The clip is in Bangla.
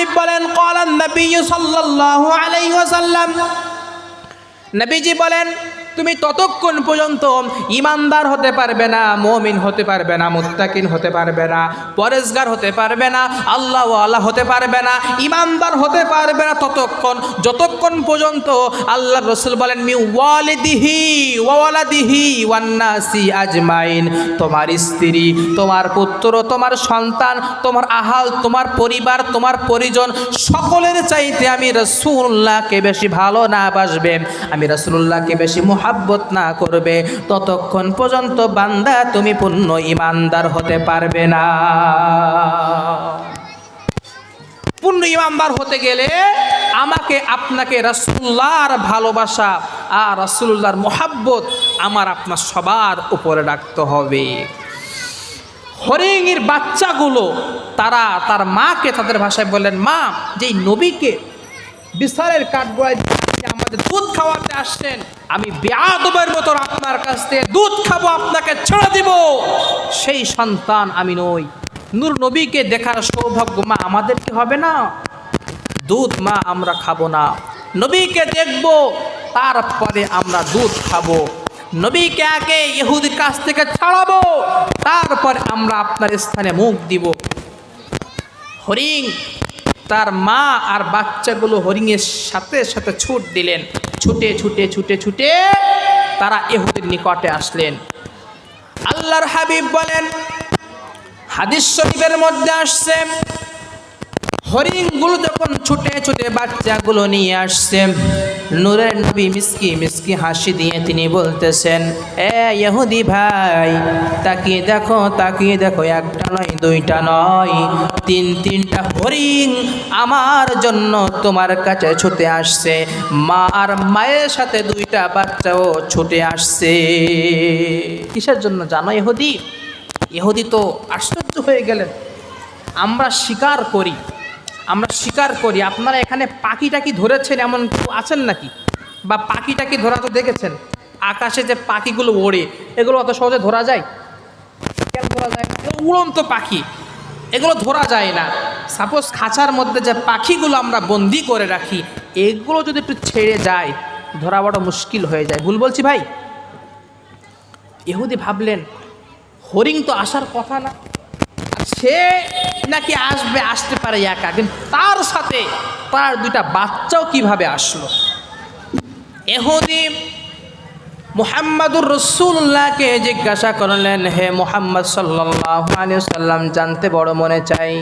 হাবিব বলেন ক্বালান নবী সাল্লাল্লাহু আলাইহি ওয়াসাল্লাম, নবীজি বলেন তুমি ততক্ষণ পর্যন্ত ইমানদার হতে পারবে না, মুমিন হতে পারবে না, মুত্তাকিন হতে পারবে না, পরেজগার হতে পারবে না, আল্লাহওয়ালা হতে পারবে না, ইমানদার হতে পারবে না যতক্ষণ পর্যন্ত আল্লাহর রাসূল বলেন মি ওয়ালিদিহি ওয়া ওয়ালাদিহি ওয়ান নাসি আজমাইন, তোমার স্ত্রী, তোমার পুত্র, তোমার সন্তান, তোমার আহাল, তোমার পরিবার, তোমার পরিজন সকলের চাইতে আমি রাসূলুল্লাহকে বেশি ভালো না বাসবে, আমি রাসূলুল্লাহকে বেশি মুহাব্বত না করবে, ততক্ষণ পর্যন্ত বান্দা তুমি পূর্ণ ইমানদার হতে পারবে না। পূর্ণ ইমানদার হতে গেলে আমাকে আপনাকে রাসূলুল্লাহর ভালোবাসা আর রাসূলুল্লাহর মুহাব্বত আমার আপনার সবার উপরে রাখতে হবে। হরিণের বাচ্চাগুলো তারা তার মাকে তাদের ভাষায় বললেন, মা, যেই নবীকে বিছারের কাঠগড়ায় আমাদের দুধ খাওয়াতে আসছেন, আমি বেয়াদবের মতো আপনার কাছ থেকে দুধ খাবো, আপনাকে ছেড়ে দিব, সেই সন্তান আমি নই। নূর নবীকে দেখার সৌভাগ্য মা আমাদের কি হবে না? দুধ মা আমরা খাবো না, নবীকে দেখব তারপরে আমরা দুধ খাবো, নবীকে আগে ইহুদির কাছ থেকে ছাড়াবো, তারপরে আমরা আপনার স্থানে মুখ দিব। হরিণ তার মা আর বাচ্চাগুলো হরিণের সাথে সাথে ছুট দিলেন, ছুটে ছুটে ছুটে ছুটে তারা ইহুদির নিকটে আসলেন। আল্লাহর হাবিব বলেন, হাদিস শরীফের মধ্যে আসছে, হরিণগুলো যখন ছুটে ছুটে বাচ্চাগুলো নিয়ে আসছে, নূরের নবী মিসকি মিসকি হাসি দিয়ে তিনি বলতেছেন, এ ইহুদি ভাই, তাকিয়ে দেখো, একটা নয়, দুইটা নয়, তিনটা হরিণ আমার জন্য তোমার কাছে ছুটে আসছে, মা আর মায়ের সাথে দুইটা বাচ্চাও ছুটে আসছে। কিসের জন্য জানো? ইহুদি তো আশ্চর্য হয়ে গেলেন। আমরা স্বীকার করি আপনারা এখানে পাখিটাকি ধরেছেন এমন কেউ আছেন নাকি? বা পাখিটাকি ধরা তো দেখেছেন, আকাশে যে পাখিগুলো ওড়ে এগুলো অত সহজে ধরা যায়? কেন ধরা যায়? উড়ন্ত পাখি, এগুলো ধরা যায় না। সাপোজ খাঁচার মধ্যে যে পাখিগুলো আমরা বন্দি করে রাখি, এগুলো যদি একটু ছেড়ে যায় ধরা বড় মুশকিল হয়ে যায়। ভুল বলছি ভাই? ইহুদি ভাবলেন হরিণ তো আসার কথা না, সে নাকি আসতে পারে একা, কিন্তু তার সাথে তার দুইটা বাচ্চাও কিভাবে আসলো? ইহুদি মুহাম্মাদুর রাসূলুল্লাহকে জিজ্ঞাসা করলেন, হে মুহাম্মদ সাল্লাল্লাহু আলাইহি ওয়াসাল্লাম, জানতে বড় মনে চাই